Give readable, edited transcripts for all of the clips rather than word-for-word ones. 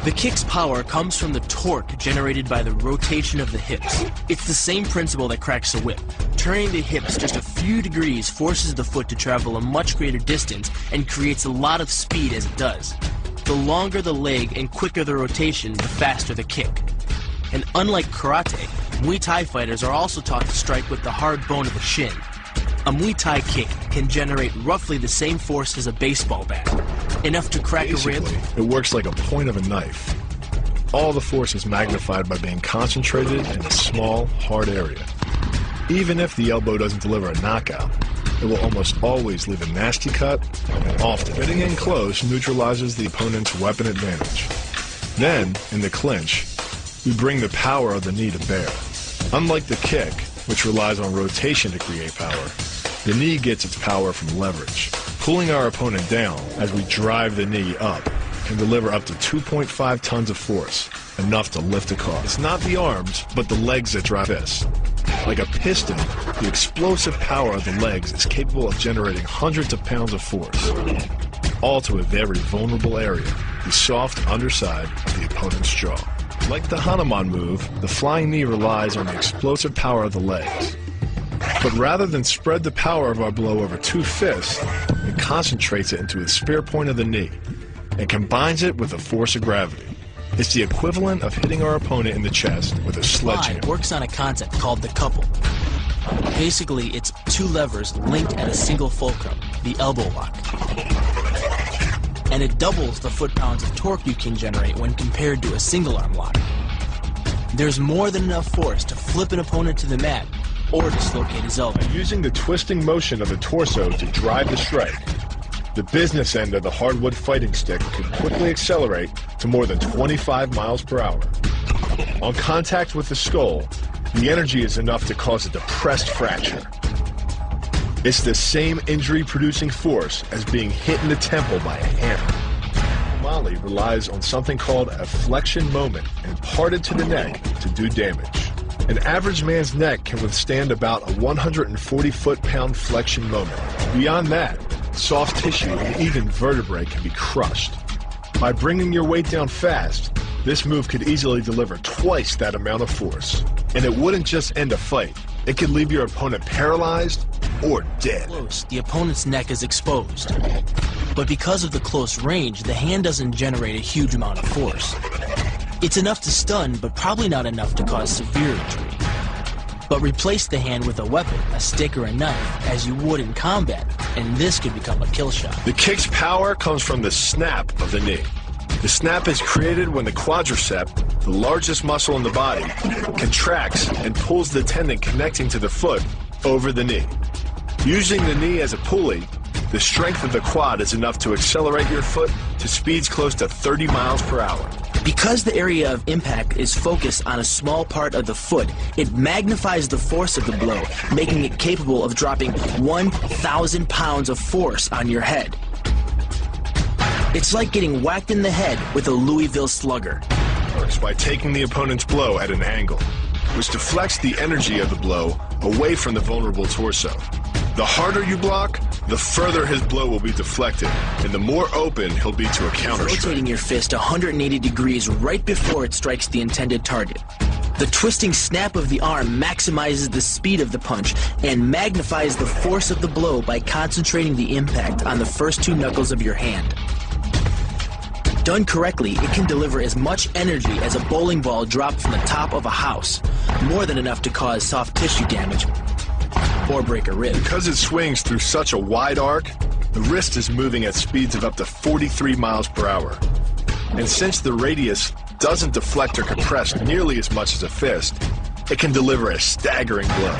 The kick's power comes from the torque generated by the rotation of the hips. It's the same principle that cracks a whip. Turning the hips just a few degrees forces the foot to travel a much greater distance and creates a lot of speed as it does. The longer the leg and quicker the rotation, the faster the kick. And unlike karate, Muay Thai fighters are also taught to strike with the hard bone of the shin. A Muay Thai kick can generate roughly the same force as a baseball bat, enough to crack a rib. It works like a point of a knife. All the force is magnified by being concentrated in a small, hard area. Even if the elbow doesn't deliver a knockout, it will almost always leave a nasty cut, and often hitting in close neutralizes the opponent's weapon advantage. Then, in the clinch, we bring the power of the knee to bear. Unlike the kick, which relies on rotation to create power, the knee gets its power from leverage. Pulling our opponent down as we drive the knee up can deliver up to 2.5 tons of force, enough to lift a car. It's not the arms, but the legs that drive this. Like a piston, the explosive power of the legs is capable of generating hundreds of pounds of force, all to a very vulnerable area, the soft underside of the opponent's jaw. Like the Hanuman move, the flying knee relies on the explosive power of the legs. But rather than spread the power of our blow over two fists, it concentrates it into the spear point of the knee and combines it with the force of gravity. It's the equivalent of hitting our opponent in the chest with a sledgehammer. Works on a concept called the couple. Basically, it's two levers linked at a single fulcrum, the elbow lock. And it doubles the foot-pounds of torque you can generate when compared to a single-arm lock. There's more than enough force to flip an opponent to the mat or dislocate his elbow. Using the twisting motion of the torso to drive the strike, the business end of the hardwood fighting stick can quickly accelerate to more than 25 miles per hour. On contact with the skull, the energy is enough to cause a depressed fracture. It's the same injury-producing force as being hit in the temple by a hammer. Mali relies on something called a flexion moment imparted to the neck to do damage. An average man's neck can withstand about a 140 foot-pound flexion moment. Beyond that, soft tissue and even vertebrae can be crushed. By bringing your weight down fast, this move could easily deliver twice that amount of force. And it wouldn't just end a fight. It could leave your opponent paralyzed or dead. Close, the opponent's neck is exposed. But because of the close range, the hand doesn't generate a huge amount of force. It's enough to stun, but probably not enough to cause severe injury. But replace the hand with a weapon, a stick or a knife, as you would in combat, and this could become a kill shot. The kick's power comes from the snap of the knee. The snap is created when the quadricep, the largest muscle in the body, contracts and pulls the tendon connecting to the foot over the knee. Using the knee as a pulley, the strength of the quad is enough to accelerate your foot to speeds close to 30 miles per hour. Because the area of impact is focused on a small part of the foot, it magnifies the force of the blow, making it capable of dropping 1,000 pounds of force on your head. It's like getting whacked in the head with a Louisville slugger. Works by taking the opponent's blow at an angle, which deflects the energy of the blow away from the vulnerable torso. The harder you block, the further his blow will be deflected, and the more open he'll be to a counter strike. Rotating your fist 180 degrees right before it strikes the intended target. The twisting snap of the arm maximizes the speed of the punch and magnifies the force of the blow by concentrating the impact on the first two knuckles of your hand. Done correctly, it can deliver as much energy as a bowling ball dropped from the top of a house, more than enough to cause soft tissue damage or break a rib. Because it swings through such a wide arc, the wrist is moving at speeds of up to 43 miles per hour. And since the radius doesn't deflect or compress nearly as much as a fist, it can deliver a staggering blow,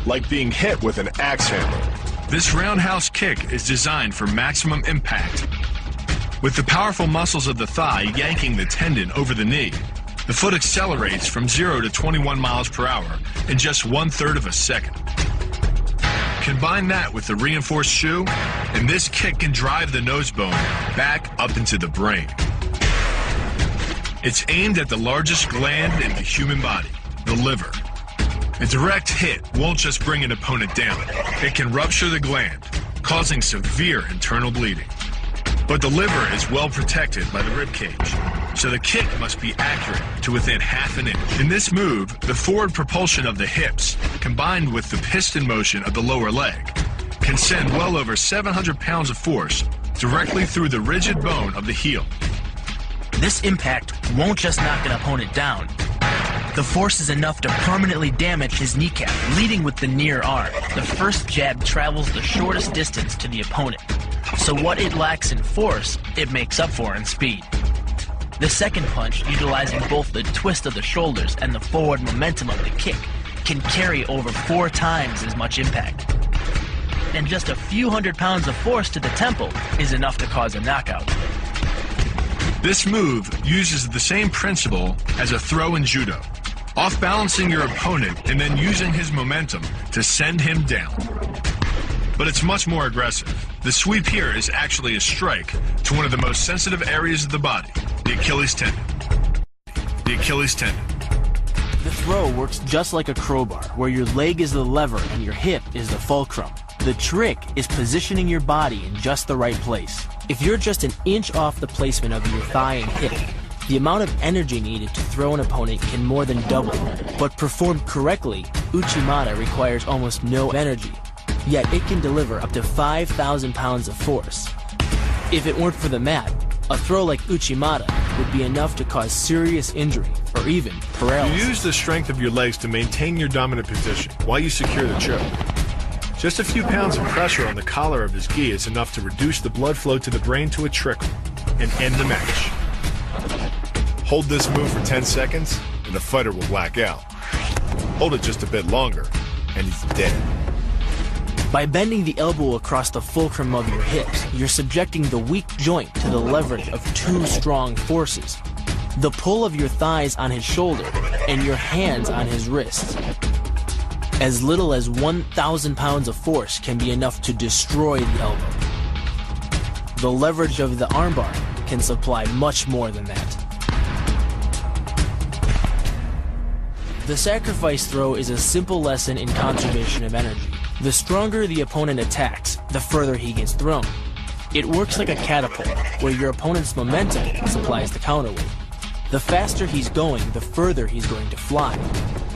like being hit with an axe hammer. This roundhouse kick is designed for maximum impact. With the powerful muscles of the thigh yanking the tendon over the knee, the foot accelerates from 0 to 21 miles per hour in just 1/3 of a second. Combine that with the reinforced shoe, and this kick can drive the nose bone back up into the brain. It's aimed at the largest gland in the human body, the liver. A direct hit won't just bring an opponent down. It can rupture the gland, causing severe internal bleeding. But the liver is well protected by the rib cage, so the kick must be accurate to within half an inch. In this move, the forward propulsion of the hips, combined with the piston motion of the lower leg, can send well over 700 pounds of force directly through the rigid bone of the heel. This impact won't just knock an opponent down. The force is enough to permanently damage his kneecap, leading with the near arm. The first jab travels the shortest distance to the opponent, so what it lacks in force, it makes up for in speed. The second punch, utilizing both the twist of the shoulders and the forward momentum of the kick, can carry over 4 times as much impact. And just a few hundred pounds of force to the temple is enough to cause a knockout. This move uses the same principle as a throw in judo, off-balancing your opponent and then using his momentum to send him down. But it's much more aggressive. The sweep here is actually a strike to one of the most sensitive areas of the body, the Achilles tendon. The Achilles tendon. The throw works just like a crowbar, where your leg is the lever and your hip is the fulcrum. The trick is positioning your body in just the right place. If you're just an inch off the placement of your thigh and hip, the amount of energy needed to throw an opponent can more than double. But performed correctly, Uchimata requires almost no energy, yet it can deliver up to 5,000 pounds of force. If it weren't for the mat, a throw like Uchimata would be enough to cause serious injury or even paralysis. You use the strength of your legs to maintain your dominant position while you secure the choke. Just a few pounds of pressure on the collar of his gi is enough to reduce the blood flow to the brain to a trickle and end the match. Hold this move for 10 seconds and the fighter will black out. Hold it just a bit longer and he's dead. By bending the elbow across the fulcrum of your hips, you're subjecting the weak joint to the leverage of 2 strong forces: the pull of your thighs on his shoulder and your hands on his wrists. As little as 1,000 pounds of force can be enough to destroy the elbow. The leverage of the armbar can supply much more than that. The sacrifice throw is a simple lesson in conservation of energy. The stronger the opponent attacks, the further he gets thrown. It works like a catapult, where your opponent's momentum supplies the counterweight. The faster he's going, the further he's going to fly.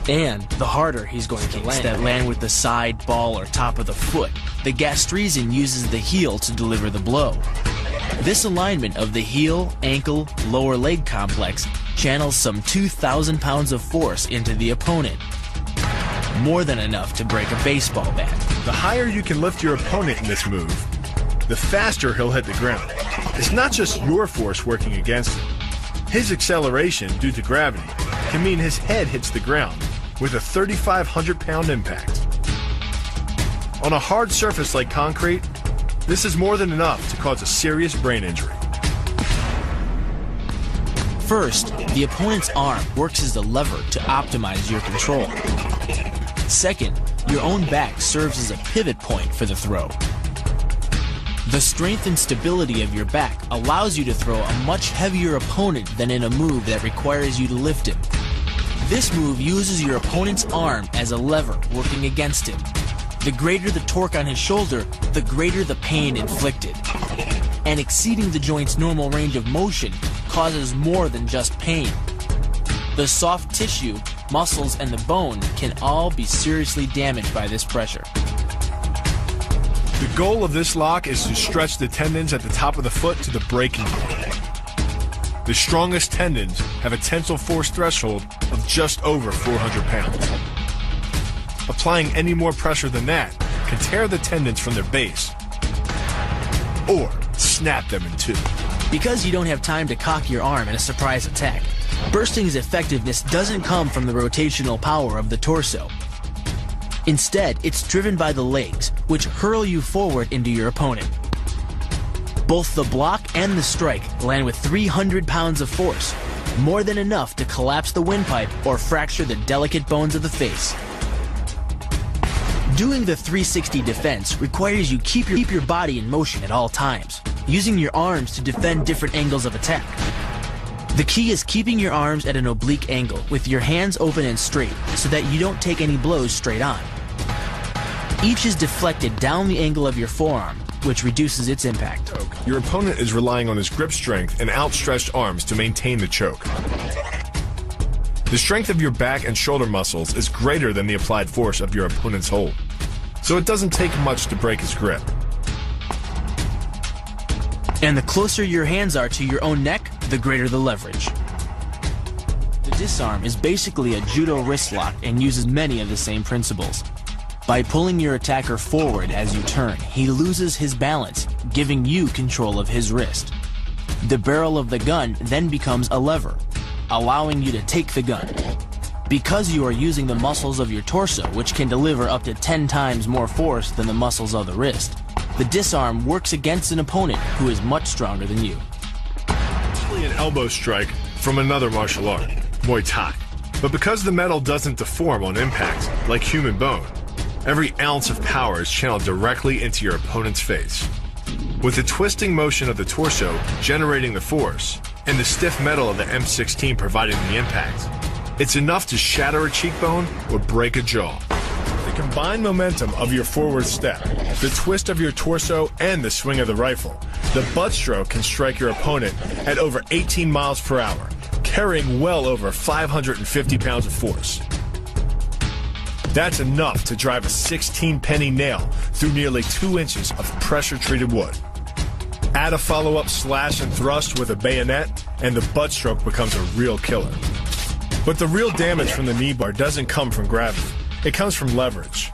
And the harder he's going to land. That land with the side, ball, or top of the foot. The gastrizin uses the heel to deliver the blow. This alignment of the heel, ankle, lower leg complex channels some 2,000 pounds of force into the opponent. More than enough to break a baseball bat. The higher you can lift your opponent in this move, the faster he'll hit the ground. It's not just your force working against him. His acceleration due to gravity can mean his head hits the ground with a 3,500-pound impact. On a hard surface like concrete, this is more than enough to cause a serious brain injury. First, the opponent's arm works as the lever to optimize your control. Second, your own back serves as a pivot point for the throw. The strength and stability of your back allows you to throw a much heavier opponent than in a move that requires you to lift him. This move uses your opponent's arm as a lever working against him. The greater the torque on his shoulder, the greater the pain inflicted. And exceeding the joint's normal range of motion causes more than just pain. The soft tissue, muscles, and the bone can all be seriously damaged by this pressure. The goal of this lock is to stretch the tendons at the top of the foot to the breaking point. The strongest tendons have a tensile force threshold of just over 400 pounds. Applying any more pressure than that can tear the tendons from their base or snap them in two. Because you don't have time to cock your arm in a surprise attack, bursting's effectiveness doesn't come from the rotational power of the torso. Instead, it's driven by the legs, which hurl you forward into your opponent. Both the block and the strike land with 300 pounds of force, more than enough to collapse the windpipe or fracture the delicate bones of the face. Doing the 360 defense requires you keep your body in motion at all times, using your arms to defend different angles of attack. The key is keeping your arms at an oblique angle with your hands open and straight so that you don't take any blows straight on. Each is deflected down the angle of your forearm, which reduces its impact. Your opponent is relying on his grip strength and outstretched arms to maintain the choke. The strength of your back and shoulder muscles is greater than the applied force of your opponent's hold, so it doesn't take much to break his grip. And the closer your hands are to your own neck, the greater the leverage. The disarm is basically a judo wrist lock and uses many of the same principles. By pulling your attacker forward as you turn, he loses his balance, giving you control of his wrist. The barrel of the gun then becomes a lever, allowing you to take the gun. Because you are using the muscles of your torso, which can deliver up to 10 times more force than the muscles of the wrist, the disarm works against an opponent who is much stronger than you. Actually an elbow strike from another martial art, Muay Thai. But because the metal doesn't deform on impact, like human bone, every ounce of power is channeled directly into your opponent's face. With the twisting motion of the torso generating the force, and the stiff metal of the M16 providing the impact, it's enough to shatter a cheekbone or break a jaw. The combined momentum of your forward step, the twist of your torso, and the swing of the rifle, the butt stroke can strike your opponent at over 18 miles per hour, carrying well over 550 pounds of force. That's enough to drive a 16-penny nail through nearly 2 inches of pressure-treated wood. Add a follow-up slash and thrust with a bayonet, and the butt stroke becomes a real killer. But the real damage from the knee bar doesn't come from gravity. It comes from leverage.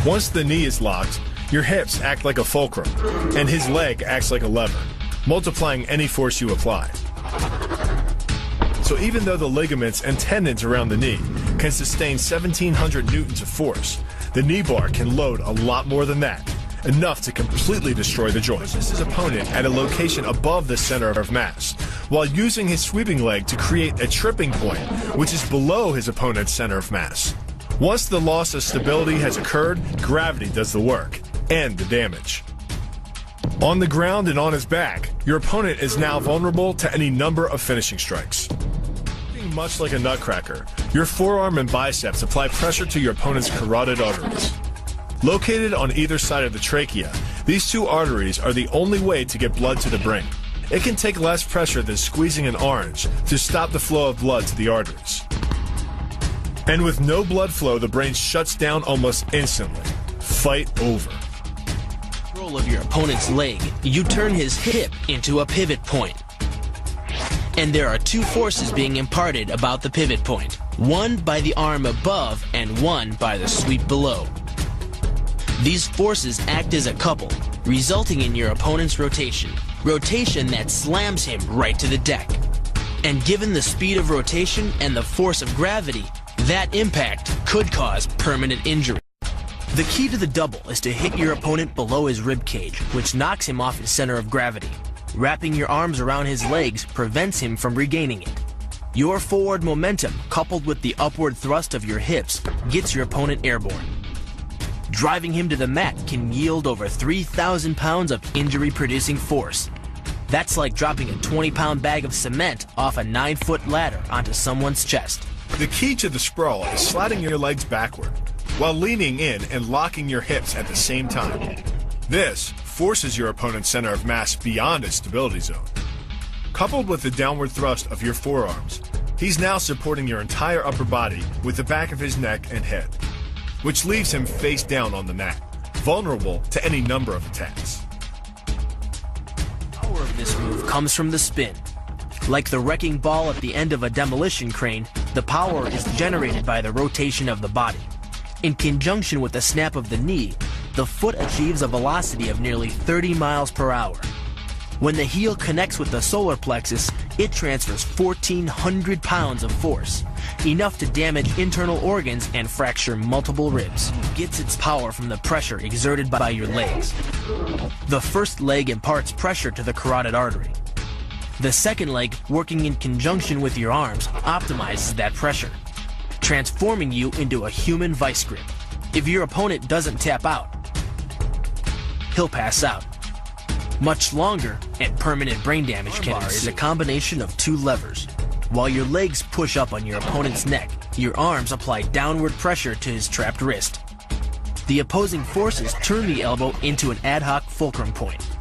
Once the knee is locked, your hips act like a fulcrum, and his leg acts like a lever, multiplying any force you apply. So even though the ligaments and tendons around the knee can sustain 1,700 newtons of force, the knee bar can load a lot more than that, enough to completely destroy the joint. Pushes his opponent at a location above the center of mass, while using his sweeping leg to create a tripping point, which is below his opponent's center of mass. Once the loss of stability has occurred, gravity does the work, and the damage. On the ground and on his back, your opponent is now vulnerable to any number of finishing strikes. Much like a nutcracker, your forearm and biceps apply pressure to your opponent's carotid arteries. Located on either side of the trachea, these two arteries are the only way to get blood to the brain. It can take less pressure than squeezing an orange to stop the flow of blood to the arteries. And with no blood flow, the brain shuts down almost instantly. Fight over. Control of your opponent's leg, you turn his hip into a pivot point. And there are two forces being imparted about the pivot point, one by the arm above and one by the sweep below. These forces act as a couple, resulting in your opponent's rotation that slams him right to the deck. And given the speed of rotation and the force of gravity, that impact could cause permanent injury. The key to the double is to hit your opponent below his rib cage, which knocks him off his center of gravity. Wrapping your arms around his legs prevents him from regaining it. Your forward momentum, coupled with the upward thrust of your hips, gets your opponent airborne. Driving him to the mat can yield over 3,000 pounds of injury-producing force. That's like dropping a 20-pound bag of cement off a 9-foot ladder onto someone's chest. The key to the sprawl is sliding your legs backward, while leaning in and locking your hips at the same time. This forces your opponent's center of mass beyond its stability zone. Coupled with the downward thrust of your forearms, he's now supporting your entire upper body with the back of his neck and head, which leaves him face down on the mat, vulnerable to any number of attacks. The power of this move comes from the spin. Like the wrecking ball at the end of a demolition crane, the power is generated by the rotation of the body. In conjunction with the snap of the knee, the foot achieves a velocity of nearly 30 miles per hour. When the heel connects with the solar plexus, it transfers 1,400 pounds of force, enough to damage internal organs and fracture multiple ribs. It gets its power from the pressure exerted by your legs. The first leg imparts pressure to the carotid artery. The second leg, working in conjunction with your arms, optimizes that pressure, transforming you into a human vice grip. If your opponent doesn't tap out, he'll pass out. Much longer and permanent brain damage can ensue. Is a combination of two levers. While your legs push up on your opponent's neck, your arms apply downward pressure to his trapped wrist. The opposing forces turn the elbow into an ad hoc fulcrum point.